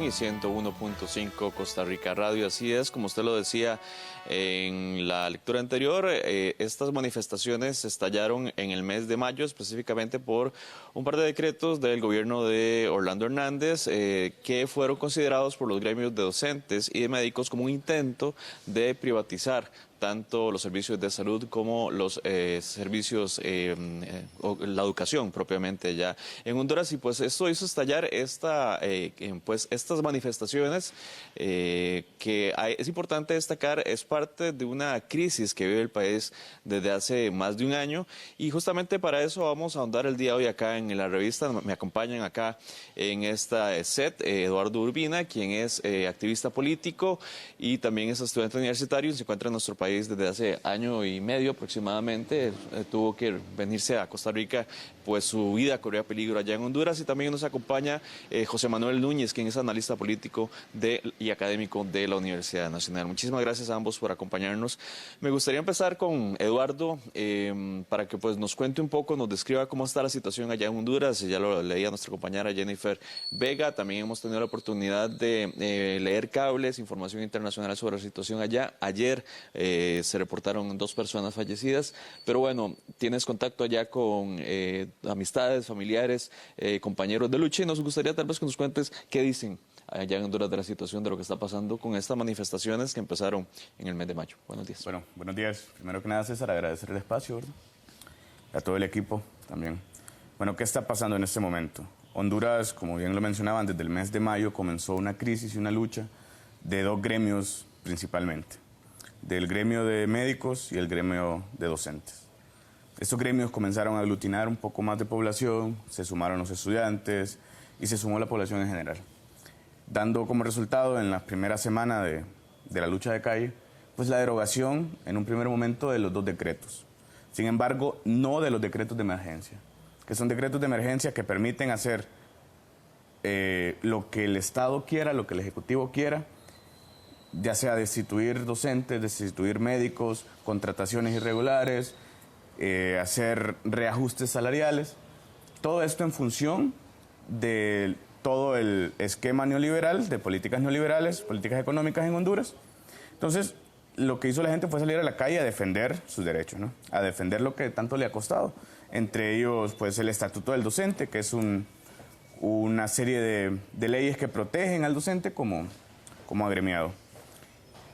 Y 101.5 Costa Rica Radio. Así es, como usted lo decía en la lectura anterior, estas manifestaciones estallaron en el mes de mayo, específicamente por un par de decretos del gobierno de Orlando Hernández, que fueron considerados por los gremios de docentes y de médicos como un intento de privatizar tanto los servicios de salud como los servicios, o la educación propiamente ya en Honduras. Y pues esto hizo estallar estas manifestaciones que es importante destacar, es parte de una crisis que vive el país desde hace más de un año. Y justamente para eso vamos a ahondar el día de hoy acá en la revista. Me acompañan acá en esta set Eduardo Urbina, quien es activista político y también es estudiante universitario y se encuentra en nuestro país desde hace año y medio aproximadamente. Tuvo que venirse a Costa Rica, pues su vida corría peligro allá en Honduras. Y también nos acompaña José Manuel Núñez, quien es analista político y académico de la Universidad Nacional. Muchísimas gracias a ambos por acompañarnos. Me gustaría empezar con Eduardo para que pues nos cuente un poco, nos describa cómo está la situación allá en Honduras. Ya lo leía nuestra compañera Jennifer Vega. También hemos tenido la oportunidad de leer cables, información internacional sobre la situación allá. Ayer se reportaron 2 personas fallecidas, pero bueno, tienes contacto allá con amistades, familiares, compañeros de lucha, y nos gustaría tal vez que nos cuentes qué dicen allá en Honduras de la situación, de lo que está pasando con estas manifestaciones que empezaron en el mes de mayo. Buenos días. Bueno, buenos días. Primero que nada, César, agradecer el espacio, ¿verdad? A todo el equipo también. Bueno, ¿qué está pasando en este momento? Honduras, como bien lo mencionaban, desde el mes de mayo comenzó una crisis y una lucha de 2 gremios principalmente, del gremio de médicos y el gremio de docentes. Estos gremios comenzaron a aglutinar un poco más de población, se sumaron los estudiantes y se sumó la población en general, dando como resultado en la primera semana de la lucha de calle, pues la derogación en un primer momento de los 2 decretos. Sin embargo, no de los decretos de emergencia, que son decretos de emergencia que permiten hacer lo que el Estado quiera, lo que el Ejecutivo quiera, ya sea destituir docentes, destituir médicos, contrataciones irregulares, hacer reajustes salariales. Todo esto en función de todo el esquema neoliberal, de políticas neoliberales, políticas económicas en Honduras. Entonces, lo que hizo la gente fue salir a la calle a defender sus derechos, ¿no? A defender lo que tanto le ha costado. Entre ellos, pues, el Estatuto del Docente, que es una serie de leyes que protegen al docente como agremiado.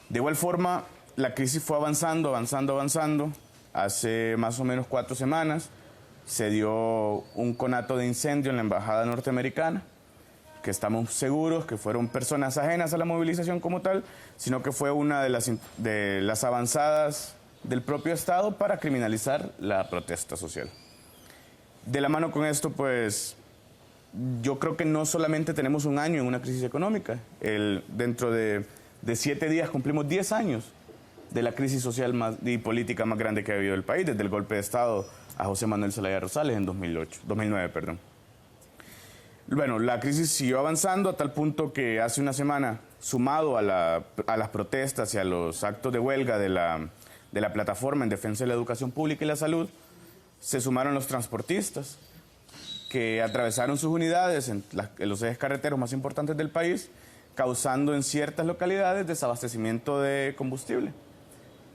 De igual forma, la crisis fue avanzando. Hace más o menos 4 semanas se dio un conato de incendio en la embajada norteamericana, que estamos seguros que fueron personas ajenas a la movilización como tal, sino que fue una de las avanzadas del propio Estado para criminalizar la protesta social. De la mano con esto, pues, yo creo que no solamente tenemos un año en una crisis económica. Dentro de 7 días cumplimos 10 años de la crisis social y política más grande que ha habido el país, desde el golpe de Estado a José Manuel Zelaya Rosales en 2009. Bueno, la crisis siguió avanzando a tal punto que hace una semana, sumado a las protestas y a los actos de huelga de la plataforma en defensa de la educación pública y la salud, se sumaron los transportistas, que atravesaron sus unidades en los ejes carreteros más importantes del país, causando en ciertas localidades desabastecimiento de combustible.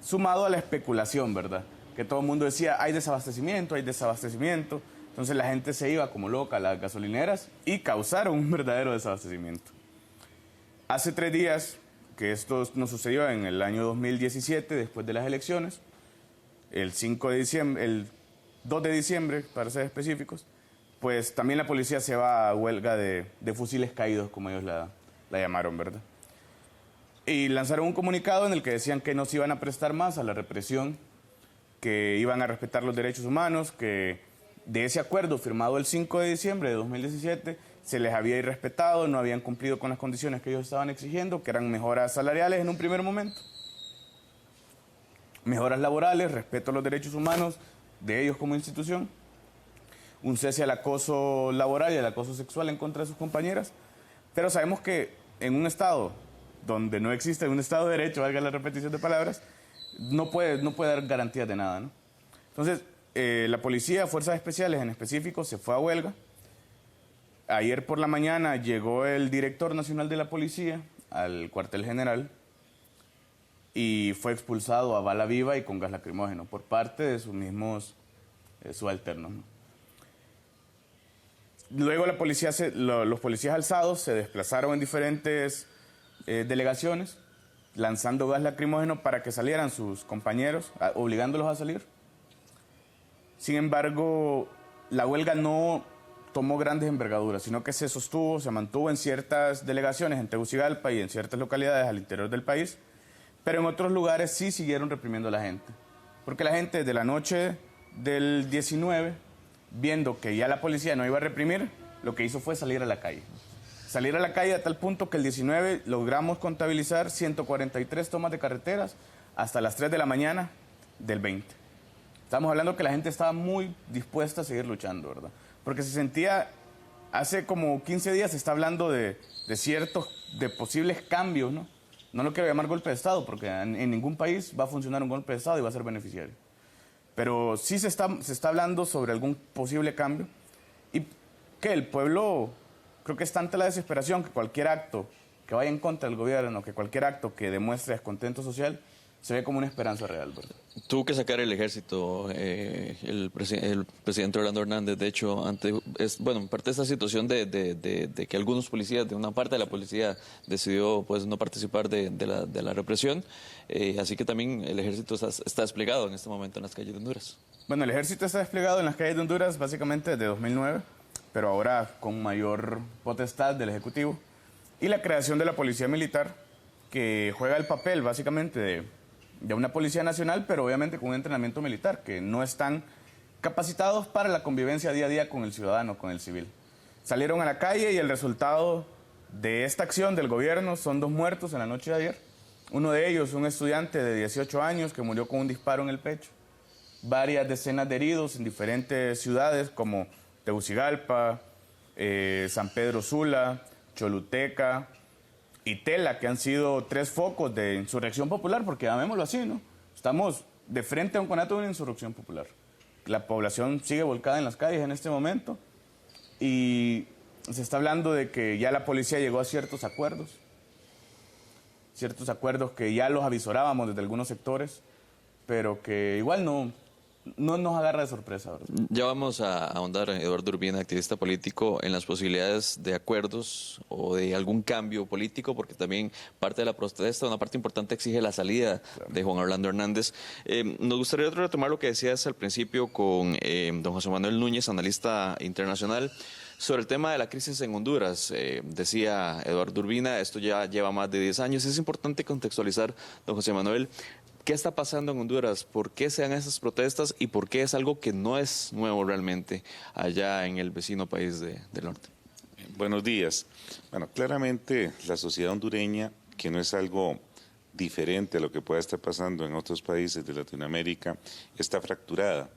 Sumado a la especulación, ¿verdad? Que todo el mundo decía, hay desabastecimiento. Entonces la gente se iba como loca a las gasolineras y causaron un verdadero desabastecimiento. Hace 3 días, que esto nos sucedió en el año 2017, después de las elecciones, el 2 de diciembre, para ser específicos, pues también la policía se va a huelga de fusiles caídos, como ellos la llamaron, ¿verdad? Y lanzaron un comunicado en el que decían que no se iban a prestar más a la represión, que iban a respetar los derechos humanos, que de ese acuerdo firmado el 5 de diciembre de 2017 se les había irrespetado, no habían cumplido con las condiciones que ellos estaban exigiendo, que eran mejoras salariales en un primer momento, mejoras laborales, respeto a los derechos humanos de ellos como institución, un cese al acoso laboral y al acoso sexual en contra de sus compañeras. Pero sabemos que en un Estado donde no existe un Estado de Derecho, valga la repetición de palabras, no puede dar garantías de nada, ¿no? Entonces, la policía, fuerzas especiales en específico, se fue a huelga. ayer por la mañana llegó el director nacional de la policía al cuartel general y fue expulsado a bala viva y con gas lacrimógeno por parte de sus mismos subalternos, ¿no? Luego los policías alzados se desplazaron en diferentes delegaciones, lanzando gas lacrimógeno para que salieran sus compañeros, obligándolos a salir. Sin embargo, la huelga no tomó grandes envergaduras, sino que se mantuvo en ciertas delegaciones, en Tegucigalpa y en ciertas localidades al interior del país, pero en otros lugares sí siguieron reprimiendo a la gente. Porque la gente de la noche del 19, viendo que ya la policía no iba a reprimir, lo que hizo fue salir a la calle. Salir a la calle a tal punto que el 19 logramos contabilizar 143 tomas de carreteras hasta las 3 de la mañana del 20. Estamos hablando que la gente estaba muy dispuesta a seguir luchando, ¿verdad? Porque se sentía, hace como 15 días se está hablando de posibles cambios, ¿no? No lo quiero llamar golpe de Estado, porque en ningún país va a funcionar un golpe de Estado y va a ser beneficiario. Pero sí se está hablando sobre algún posible cambio y que el pueblo, creo que es tanta la desesperación que cualquier acto que vaya en contra del gobierno, que cualquier acto que demuestre descontento social, se ve como una esperanza real, ¿verdad? Tuvo que sacar el ejército el presidente Orlando Hernández, de hecho, en parte de esta situación de que algunos policías, de una parte de la policía, decidió pues no participar de la represión, así que también el ejército está desplegado en este momento en las calles de Honduras. Bueno, el ejército está desplegado en las calles de Honduras básicamente desde 2009, pero ahora con mayor potestad del Ejecutivo, y la creación de la Policía Militar, que juega el papel básicamente de una Policía Nacional, pero obviamente con un entrenamiento militar, que no están capacitados para la convivencia día a día con el ciudadano, con el civil. Salieron a la calle y el resultado de esta acción del gobierno son 2 muertos en la noche de ayer. Uno de ellos, un estudiante de 18 años que murió con un disparo en el pecho. Varias decenas de heridos en diferentes ciudades como Tegucigalpa, San Pedro Sula, Choluteca y Tela, que han sido 3 focos de insurrección popular, porque llamémoslo así, ¿no? Estamos de frente a un conato de una insurrección popular. La población sigue volcada en las calles en este momento y se está hablando de que ya la policía llegó a ciertos acuerdos que ya los avisorábamos desde algunos sectores, pero que igual no nos agarra de sorpresa, ¿verdad? Ya vamos a ahondar, Eduardo Urbina, activista político, en las posibilidades de acuerdos o de algún cambio político, porque también parte de la protesta, una parte importante exige la salida de Juan Orlando Hernández. Nos gustaría retomar lo que decías al principio con don José Manuel Núñez, analista internacional, sobre el tema de la crisis en Honduras. Decía Eduardo Urbina, esto ya lleva más de 10 años. Es importante contextualizar, don José Manuel, ¿qué está pasando en Honduras? ¿Por qué se dan esas protestas? ¿Y por qué es algo que no es nuevo realmente allá en el vecino país del norte? Buenos días. Bueno, claramente la sociedad hondureña, que no es algo diferente a lo que pueda estar pasando en otros países de Latinoamérica, está fracturada.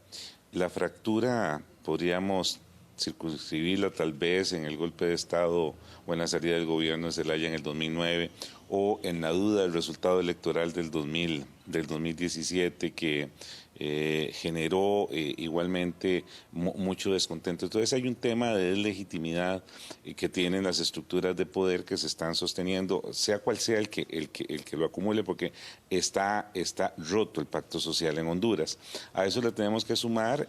La fractura podríamos circunscribirla tal vez en el golpe de Estado o en la salida del gobierno de Zelaya en el 2009 o en la duda del resultado electoral del 2017 que generó igualmente mucho descontento. Entonces hay un tema de deslegitimidad que tienen las estructuras de poder que se están sosteniendo, sea cual sea el que lo acumule, porque está roto el pacto social en Honduras. A eso le tenemos que sumar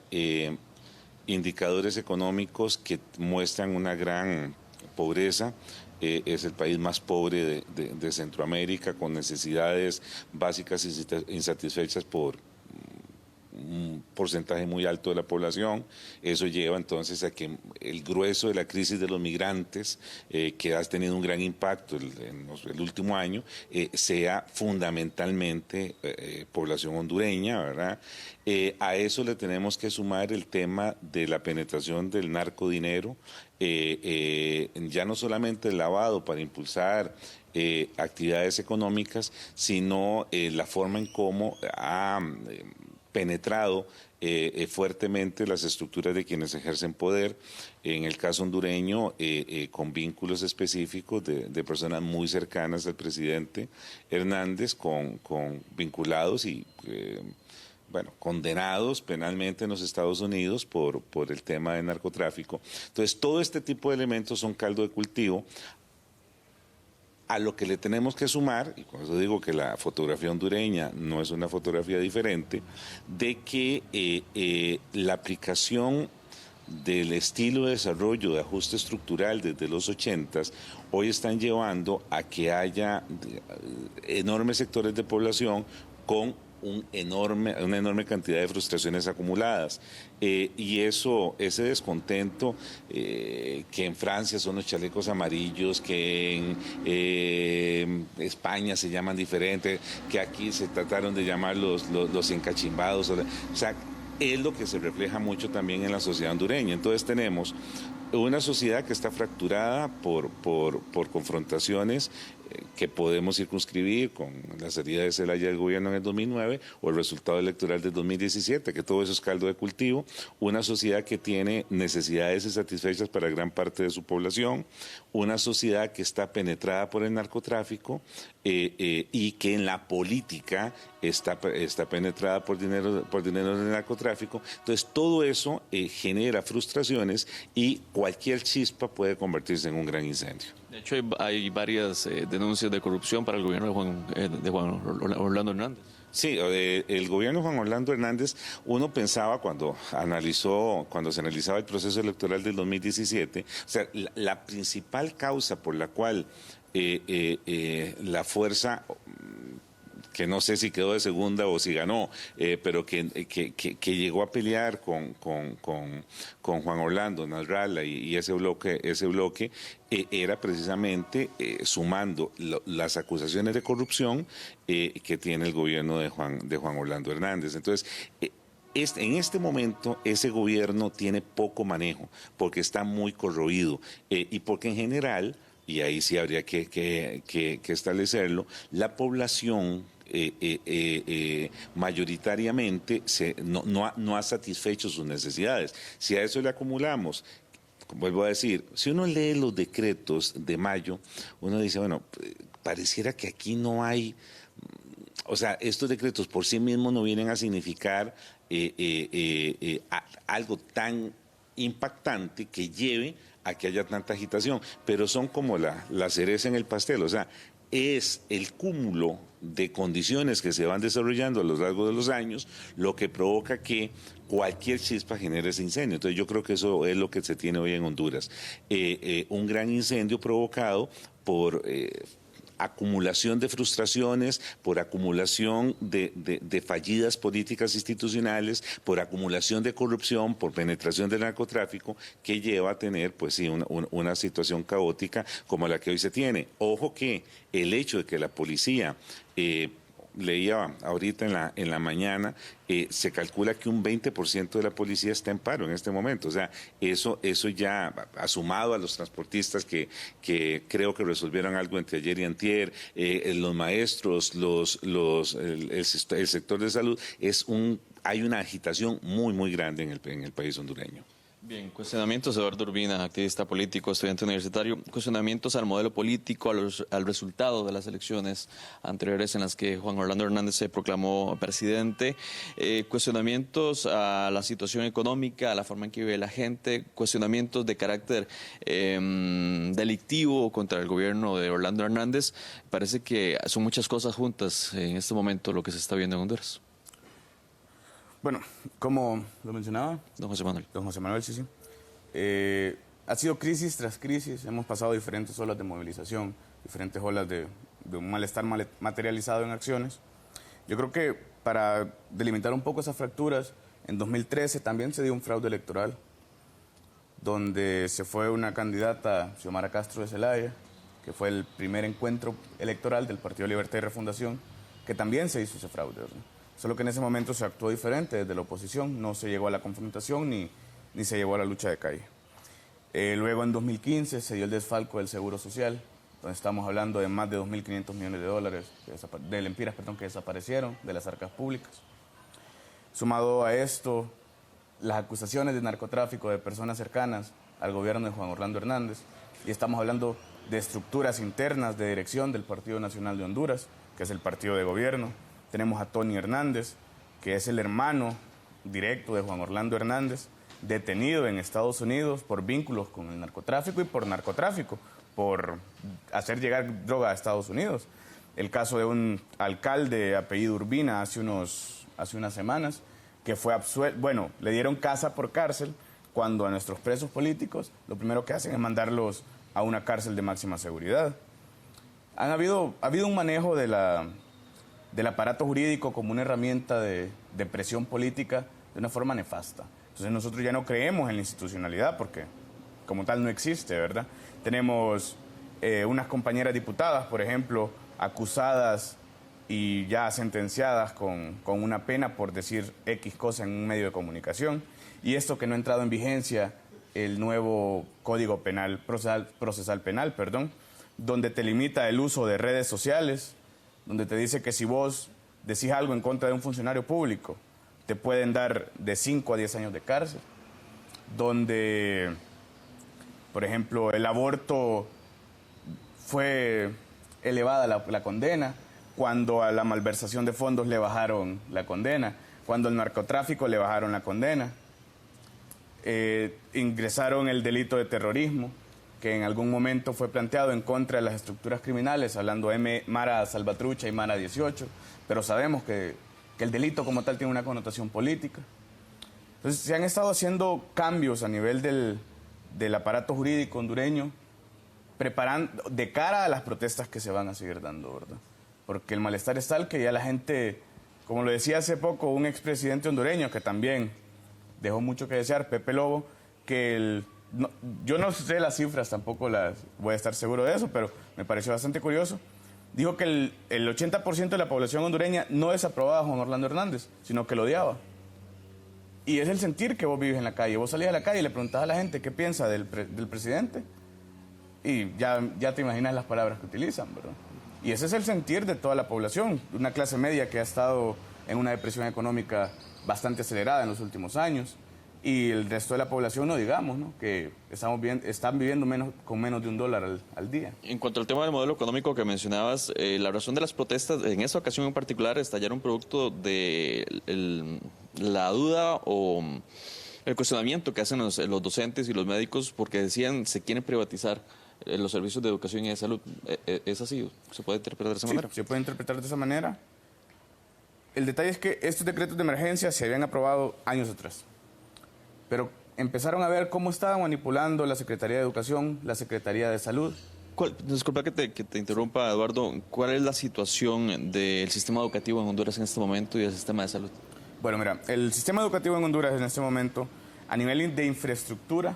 indicadores económicos que muestran una gran pobreza. Es el país más pobre de Centroamérica, con necesidades básicas insatisfechas por un porcentaje muy alto de la población. Eso lleva entonces a que el grueso de la crisis de los migrantes, que ha tenido un gran impacto en el último año, sea fundamentalmente población hondureña, ¿verdad? A eso le tenemos que sumar el tema de la penetración del narcodinero, ya no solamente el lavado para impulsar actividades económicas, sino la forma en cómo ha penetrado fuertemente las estructuras de quienes ejercen poder, en el caso hondureño con vínculos específicos de personas muy cercanas al presidente Hernández, con vinculados y bueno, condenados penalmente en los Estados Unidos por el tema de narcotráfico. Entonces, todo este tipo de elementos son caldo de cultivo a lo que le tenemos que sumar, y con eso digo que la fotografía hondureña no es una fotografía diferente, de que la aplicación del estilo de desarrollo de ajuste estructural desde los 80s hoy están llevando a que haya enormes sectores de población con una enorme cantidad de frustraciones acumuladas. Y ese descontento, que en Francia son los chalecos amarillos, que en España se llaman diferente, que aquí se trataron de llamar los encachimbados, o sea, es lo que se refleja mucho también en la sociedad hondureña. Entonces tenemos una sociedad que está fracturada por confrontaciones que podemos circunscribir con la salida de Zelaya del gobierno en el 2009 o el resultado electoral del 2017, que todo eso es caldo de cultivo, una sociedad que tiene necesidades insatisfechas para gran parte de su población, una sociedad que está penetrada por el narcotráfico y que en la política está penetrada por dinero del narcotráfico. Entonces todo eso genera frustraciones y cualquier chispa puede convertirse en un gran incendio. De hecho, hay varias denuncias de corrupción para el gobierno de Juan Orlando Hernández. Sí, el gobierno de Juan Orlando Hernández, uno pensaba cuando se analizaba el proceso electoral del 2017, o sea, la principal causa por la cual la fuerza, que no sé si quedó de segunda o si ganó, pero que llegó a pelear con Juan Orlando, Nasralla y ese bloque era precisamente sumando las acusaciones de corrupción que tiene el gobierno de Juan Orlando Hernández. Entonces, en este momento ese gobierno tiene poco manejo porque está muy corroído y porque en general, y ahí sí habría que establecerlo, la población mayoritariamente no ha satisfecho sus necesidades. Si a eso le acumulamos, vuelvo a decir, si uno lee los decretos de mayo, uno dice, bueno, pareciera que aquí no hay, o sea, estos decretos por sí mismos no vienen a significar algo tan impactante que lleve a que haya tanta agitación, pero son como la cereza en el pastel, o sea, es el cúmulo de condiciones que se van desarrollando a lo largo de los años lo que provoca que cualquier chispa genere ese incendio. Entonces yo creo que eso es lo que se tiene hoy en Honduras. Un gran incendio provocado por acumulación de frustraciones, por acumulación de fallidas políticas institucionales, por acumulación de corrupción, por penetración del narcotráfico, que lleva a tener, pues sí, una situación caótica como la que hoy se tiene. Ojo que el hecho de que la policía leía ahorita en la mañana, se calcula que un 20% de la policía está en paro en este momento. O sea, eso ya sumado a los transportistas que creo que resolvieron algo entre ayer y antier, los maestros, el sector de salud, hay una agitación muy grande en el país hondureño. Bien, cuestionamientos, Eduardo Urbina, activista político, estudiante universitario, cuestionamientos al modelo político, al resultado de las elecciones anteriores en las que Juan Orlando Hernández se proclamó presidente, cuestionamientos a la situación económica, a la forma en que vive la gente, cuestionamientos de carácter delictivo contra el gobierno de Orlando Hernández. Parece que son muchas cosas juntas en este momento lo que se está viendo en Honduras. Bueno, como lo mencionaba Don José Manuel. Don José Manuel, sí. Ha sido crisis tras crisis, hemos pasado diferentes olas de movilización, diferentes olas de un malestar materializado en acciones. Yo creo que para delimitar un poco esas fracturas, en 2013 también se dio un fraude electoral, donde se fue una candidata, Xiomara Castro de Zelaya, que fue el primer encuentro electoral del Partido Libertad y Refundación, que también se hizo ese fraude, ¿verdad? Solo que en ese momento se actuó diferente desde la oposición, no se llegó a la confrontación ni se llegó a la lucha de calle. Luego en 2015 se dio el desfalco del Seguro Social, donde estamos hablando de más de 2.500 millones de dólares, de lempiras, que desaparecieron de las arcas públicas. Sumado a esto, las acusaciones de narcotráfico de personas cercanas al gobierno de Juan Orlando Hernández, y estamos hablando de estructuras internas de dirección del Partido Nacional de Honduras, que es el partido de gobierno. Tenemos a Tony Hernández, que es el hermano directo de Juan Orlando Hernández, detenido en Estados Unidos por vínculos con el narcotráfico y por narcotráfico, por hacer llegar droga a Estados Unidos. El caso de un alcalde apellido Urbina hace unas semanas, que fue absuelto, bueno, le dieron casa por cárcel, cuando a nuestros presos políticos lo primero que hacen es mandarlos a una cárcel de máxima seguridad. Ha habido un manejo del aparato jurídico como una herramienta de presión política de una forma nefasta. Entonces nosotros ya no creemos en la institucionalidad porque como tal no existe, ¿verdad? Tenemos unas compañeras diputadas, por ejemplo, acusadas y ya sentenciadas con una pena por decir X cosa en un medio de comunicación. Y esto que no ha entrado en vigencia el nuevo Código Penal, procesal penal, donde te limita el uso de redes sociales, donde te dice que si vos decís algo en contra de un funcionario público, te pueden dar de 5 a 10 años de cárcel, donde, por ejemplo, el aborto fue elevada la condena, cuando a la malversación de fondos le bajaron la condena, cuando al narcotráfico le bajaron la condena. Ingresaron el delito de terrorismo, que en algún momento fue planteado en contra de las estructuras criminales, hablando de Mara Salvatrucha y Mara 18, pero sabemos que el delito como tal tiene una connotación política. Entonces se han estado haciendo cambios a nivel del aparato jurídico hondureño, preparando de cara a las protestas que se van a seguir dando, ¿verdad? Porque el malestar es tal que ya la gente, como lo decía hace poco un expresidente hondureño que también dejó mucho que desear, Pepe Lobo, que yo no sé las cifras, tampoco las voy a estar seguro de eso, pero me pareció bastante curioso. Dijo que el 80% de la población hondureña no desaprobaba a Juan Orlando Hernández, sino que lo odiaba. Y es el sentir que vos vives en la calle. Vos salías a la calle y le preguntás a la gente qué piensa del presidente y ya te imaginas las palabras que utilizan, ¿verdad? Y ese es el sentir de toda la población, una clase media que ha estado en una depresión económica bastante acelerada en los últimos años, y el resto de la población, no digamos, ¿no? Que están viviendo con menos de $1 al día. En cuanto al tema del modelo económico que mencionabas, la razón de las protestas, en esta ocasión en particular, estallaron producto de la duda o el cuestionamiento que hacen los docentes y los médicos, porque decían se quieren privatizar los servicios de educación y de salud. ¿Es así? ¿Se puede interpretar de esa manera? Sí, se puede interpretar de esa manera. El detalle es que estos decretos de emergencia se habían aprobado años atrás, pero empezaron a ver cómo estaban manipulando la Secretaría de Educación, la Secretaría de Salud. Disculpa que te interrumpa, Eduardo. ¿Cuál es la situación del sistema educativo en Honduras en este momento y el sistema de salud? Bueno, mira, el sistema educativo en Honduras en este momento, a nivel de infraestructura,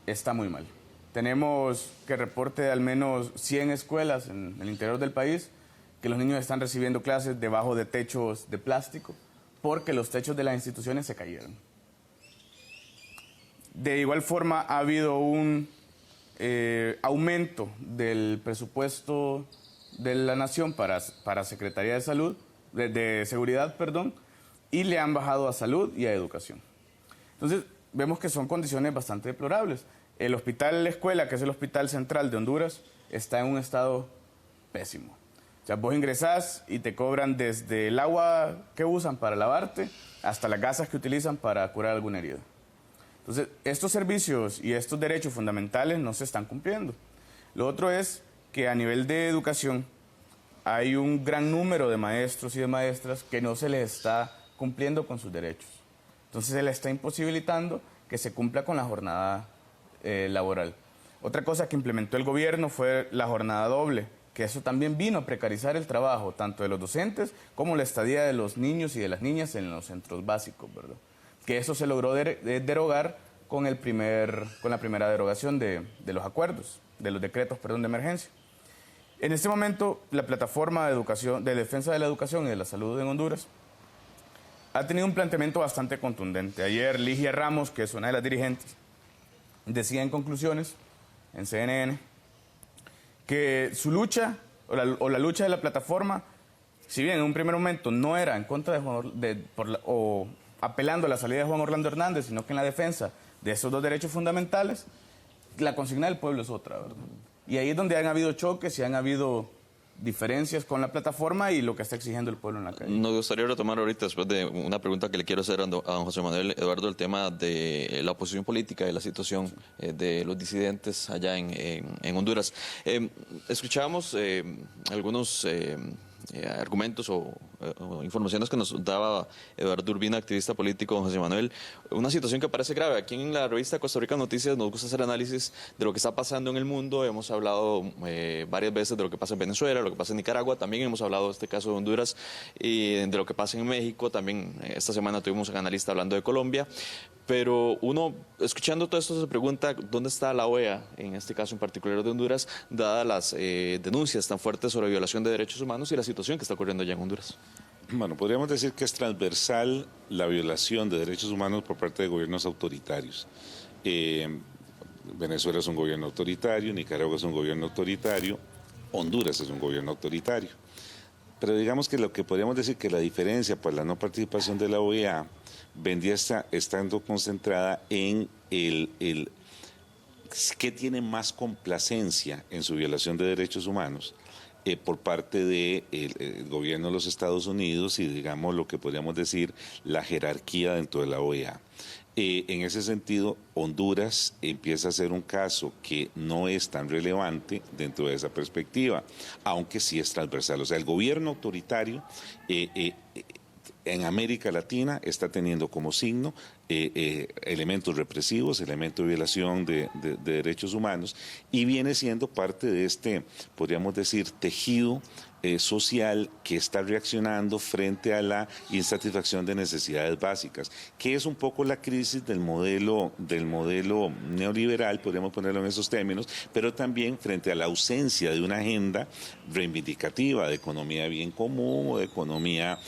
está muy mal. Tenemos que reporte de al menos 100 escuelas en el interior del país que los niños están recibiendo clases debajo de techos de plástico porque los techos de las instituciones se cayeron. De igual forma, ha habido un aumento del presupuesto de la Nación para Secretaría de Salud, de Seguridad, y le han bajado a Salud y a Educación. Entonces, vemos que son condiciones bastante deplorables. El hospital La Escuela, que es el hospital central de Honduras, está en un estado pésimo. O sea, vos ingresás y te cobran desde el agua que usan para lavarte hasta las gasas que utilizan para curar alguna herida. Entonces, estos servicios y estos derechos fundamentales no se están cumpliendo. Lo otro es que a nivel de educación hay un gran número de maestros y de maestras que no se les está cumpliendo con sus derechos. Entonces, se les está imposibilitando que se cumpla con la jornada laboral. Otra cosa que implementó el gobierno fue la jornada doble, que eso también vino a precarizar el trabajo tanto de los docentes como la estadía de los niños y de las niñas en los centros básicos, ¿verdad? Que eso se logró derogar con la primera derogación de los acuerdos, de los decretos, de emergencia. En este momento, la plataforma de defensa de la educación y de la salud en Honduras ha tenido un planteamiento bastante contundente. Ayer Ligia Ramos, que es una de las dirigentes, decía en conclusiones en CNN que su lucha o la lucha de la plataforma, si bien en un primer momento no era en contra o apelando a la salida de Juan Orlando Hernández, sino que en la defensa de esos dos derechos fundamentales, la consigna del pueblo es otra, ¿verdad? Y ahí es donde han habido choques y han habido diferencias con la plataforma y lo que está exigiendo el pueblo en la calle. Nos gustaría retomar ahorita, después de una pregunta que le quiero hacer a don José Manuel Eduardo, el tema de la oposición política y la situación de los disidentes allá en Honduras. Escuchábamos algunos argumentos o informaciones que nos daba Eduardo Urbina, activista político, don José Manuel. Una situación que parece grave. Aquí en la revista Costa Rica Noticias nos gusta hacer análisis de lo que está pasando en el mundo. Hemos hablado varias veces de lo que pasa en Venezuela, lo que pasa en Nicaragua. También hemos hablado de este caso de Honduras y de lo que pasa en México. También esta semana tuvimos un analista hablando de Colombia. Pero uno, escuchando todo esto, se pregunta dónde está la OEA, en este caso en particular de Honduras, dadas las denuncias tan fuertes sobre violación de derechos humanos y la situación que está ocurriendo allá en Honduras. Bueno, podríamos decir que es transversal la violación de derechos humanos por parte de gobiernos autoritarios. Venezuela es un gobierno autoritario, Nicaragua es un gobierno autoritario, Honduras es un gobierno autoritario. Pero digamos que lo que podríamos decir que la diferencia por la no participación de la OEA vendría estando concentrada en el que tiene más complacencia en su violación de derechos humanos por parte del gobierno de los Estados Unidos y, digamos, lo que podríamos decir, la jerarquía dentro de la OEA. En ese sentido, Honduras empieza a ser un caso que no es tan relevante dentro de esa perspectiva, aunque sí es transversal. O sea, el gobierno autoritario en América Latina está teniendo como signo elementos represivos, elementos de violación de derechos humanos y viene siendo parte de este, podríamos decir, tejido social que está reaccionando frente a la insatisfacción de necesidades básicas, que es un poco la crisis del modelo neoliberal, podríamos ponerlo en esos términos, pero también frente a la ausencia de una agenda reivindicativa de economía de bien común o de economía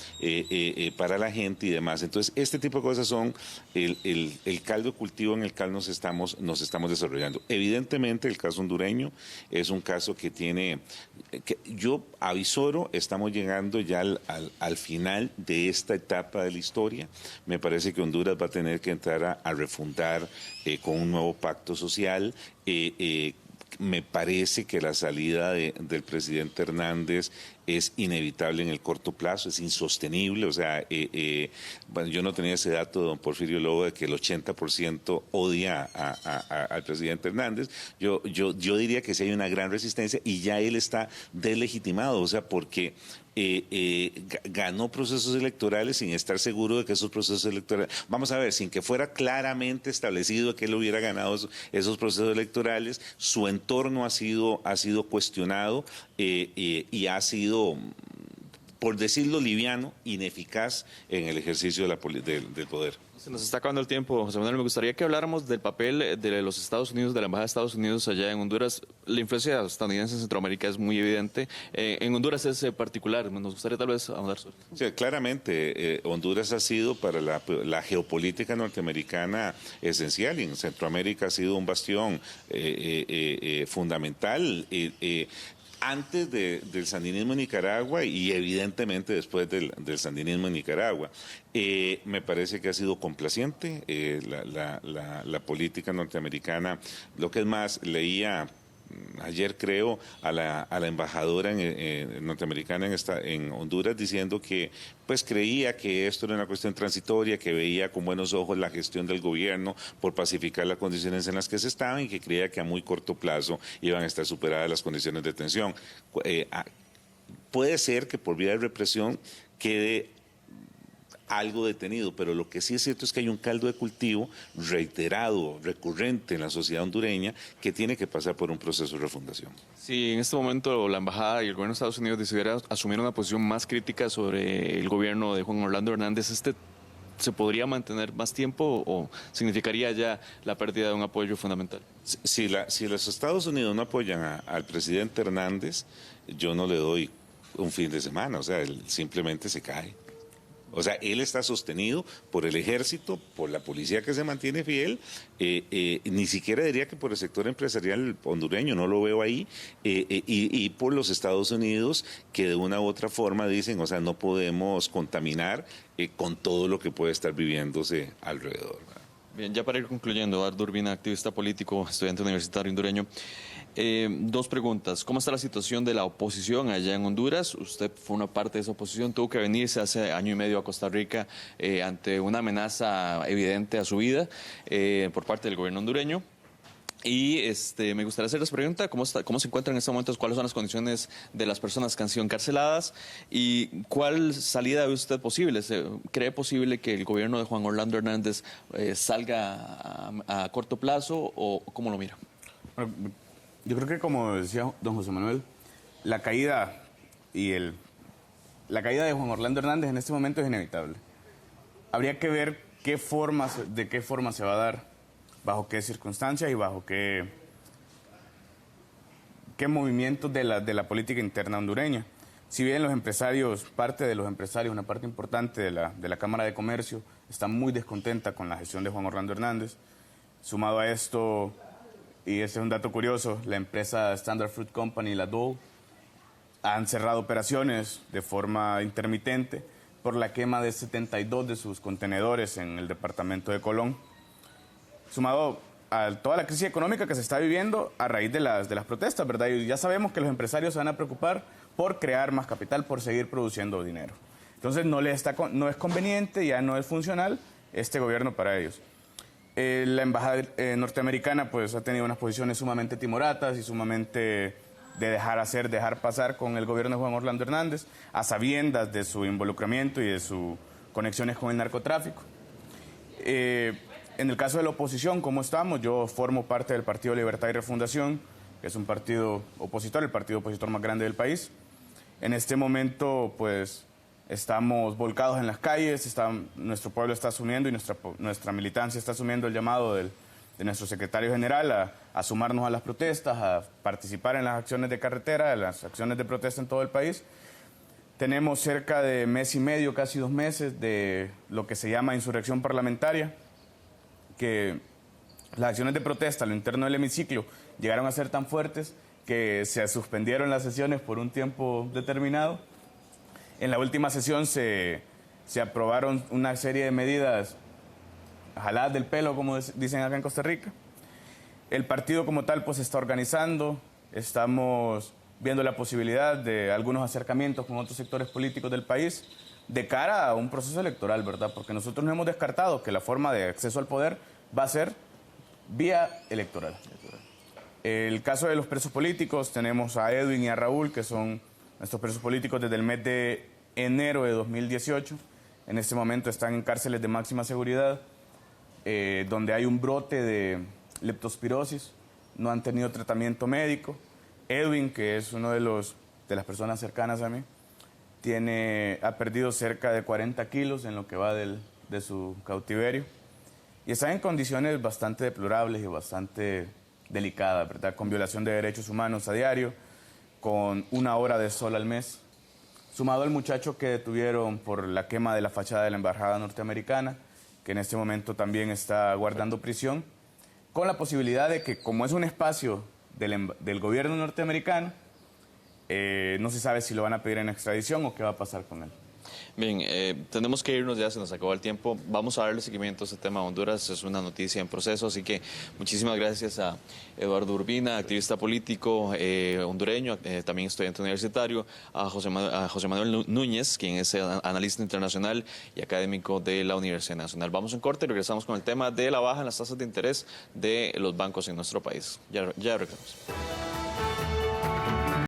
para la gente y demás. Entonces, este tipo de cosas son el caldo de cultivo en el cual nos estamos desarrollando. Evidentemente, el caso hondureño es un caso que tiene, yo avisoro, estamos llegando ya al final de esta etapa de la historia. Me parece que Honduras va a tener que entrar a refundar con un nuevo pacto social. Me parece que la salida del presidente Hernández es inevitable en el corto plazo, es insostenible. O sea, bueno, yo no tenía ese dato de don Porfirio Lobo de que el 80% odia al presidente Hernández. Yo diría que sí hay una gran resistencia y ya él está deslegitimado, o sea, porque ganó procesos electorales sin estar seguro de que esos procesos electorales, vamos a ver, sin que fuera claramente establecido que él hubiera ganado esos procesos electorales, su entorno ha sido cuestionado y ha sido, por decirlo liviano, ineficaz en el ejercicio del poder. Se nos está acabando el tiempo, José Manuel. Me gustaría que habláramos del papel de los Estados Unidos, de la Embajada de Estados Unidos allá en Honduras. La influencia estadounidense en Centroamérica es muy evidente. En Honduras es particular. Nos gustaría tal vez ahondar sobre eso. Sí, claramente, Honduras ha sido para la geopolítica norteamericana esencial y en Centroamérica ha sido un bastión fundamental. Antes del sandinismo en Nicaragua y evidentemente después del sandinismo en Nicaragua. Me parece que ha sido complaciente la política norteamericana. Lo que es más, leía ayer creo a la embajadora norteamericana en Honduras diciendo que pues creía que esto era una cuestión transitoria, que veía con buenos ojos la gestión del gobierno por pacificar las condiciones en las que se estaban y que creía que a muy corto plazo iban a estar superadas las condiciones de tensión. Puede ser que por vía de represión quede algo detenido, pero lo que sí es cierto es que hay un caldo de cultivo reiterado, recurrente en la sociedad hondureña que tiene que pasar por un proceso de refundación. Si en este momento la Embajada y el gobierno de Estados Unidos decidieran asumir una posición más crítica sobre el gobierno de Juan Orlando Hernández, ¿se podría mantener más tiempo o significaría ya la pérdida de un apoyo fundamental? Si los Estados Unidos no apoyan al presidente Hernández, yo no le doy un fin de semana, o sea, él simplemente se cae. O sea, él está sostenido por el ejército, por la policía que se mantiene fiel, ni siquiera diría que por el sector empresarial hondureño, no lo veo ahí, y por los Estados Unidos que de una u otra forma dicen, o sea, no podemos contaminar con todo lo que puede estar viviéndose alrededor. Bien, ya para ir concluyendo, Eduardo Urbina, activista político, estudiante universitario hondureño. Dos preguntas. ¿Cómo está la situación de la oposición allá en Honduras? Usted fue una parte de esa oposición, tuvo que venirse hace año y medio a Costa Rica ante una amenaza evidente a su vida por parte del gobierno hondureño. Y me gustaría hacerles pregunta, ¿cómo se encuentran en este momento? ¿Cuáles son las condiciones de las personas que han sido encarceladas? ¿Y cuál salida ve usted posible? ¿Cree posible que el gobierno de Juan Orlando Hernández salga a corto plazo o cómo lo mira? Bueno, yo creo que, como decía don José Manuel, la caída de Juan Orlando Hernández en este momento es inevitable. Habría que ver de qué forma se va a dar, bajo qué circunstancias y bajo qué movimientos de la política interna hondureña. Si bien los empresarios, una parte importante de la Cámara de Comercio, está muy descontenta con la gestión de Juan Orlando Hernández. Sumado a esto, y este es un dato curioso, la empresa Standard Fruit Company y la Dole han cerrado operaciones de forma intermitente por la quema de 72 de sus contenedores en el departamento de Colón, sumado a toda la crisis económica que se está viviendo a raíz de las protestas, ¿verdad? Y ya sabemos que los empresarios se van a preocupar por crear más capital, por seguir produciendo dinero. Entonces no es conveniente, ya no es funcional este gobierno para ellos. La embajada norteamericana pues ha tenido unas posiciones sumamente timoratas y sumamente de dejar pasar con el gobierno de Juan Orlando Hernández, a sabiendas de su involucramiento y de sus conexiones con el narcotráfico. En el caso de la oposición, ¿cómo estamos? Yo formo parte del Partido Libertad y Refundación, que es un partido opositor, el partido opositor más grande del país. En este momento, pues, estamos volcados en las calles, nuestro pueblo está asumiendo y nuestra militancia está asumiendo el llamado de nuestro secretario general a sumarnos a las protestas, a participar en las acciones de carretera, en las acciones de protesta en todo el país. Tenemos cerca de mes y medio, casi 2 meses, de lo que se llama insurrección parlamentaria, que las acciones de protesta a lo interno del hemiciclo llegaron a ser tan fuertes que se suspendieron las sesiones por un tiempo determinado. En la última sesión se aprobaron una serie de medidas jaladas del pelo, como dicen acá en Costa Rica. El partido como tal pues se está organizando, estamos viendo la posibilidad de algunos acercamientos con otros sectores políticos del país de cara a un proceso electoral, ¿verdad? Porque nosotros no hemos descartado que la forma de acceso al poder va a ser vía electoral. El caso de los presos políticos, tenemos a Edwin y a Raúl, que son nuestros presos políticos desde el mes de enero de 2018. En este momento están en cárceles de máxima seguridad, donde hay un brote de leptospirosis, no han tenido tratamiento médico. Edwin, que es uno de las personas cercanas a mí, ha perdido cerca de 40 kilos en lo que va de su cautiverio. Y están en condiciones bastante deplorables y bastante delicadas, ¿verdad? Con violación de derechos humanos a diario, con 1 hora de sol al mes. Sumado al muchacho que detuvieron por la quema de la fachada de la embajada norteamericana, que en este momento también está guardando prisión, con la posibilidad de que, como es un espacio del gobierno norteamericano, no se sabe si lo van a pedir en extradición o qué va a pasar con él. Bien, tenemos que irnos ya, se nos acabó el tiempo. Vamos a darle seguimiento a este tema. Honduras es una noticia en proceso, así que muchísimas gracias a Eduardo Urbina, activista político hondureño, también estudiante universitario, a José Manuel Núñez, quien es analista internacional y académico de la Universidad Nacional. Vamos en corte y regresamos con el tema de la baja en las tasas de interés de los bancos en nuestro país. Ya regresamos.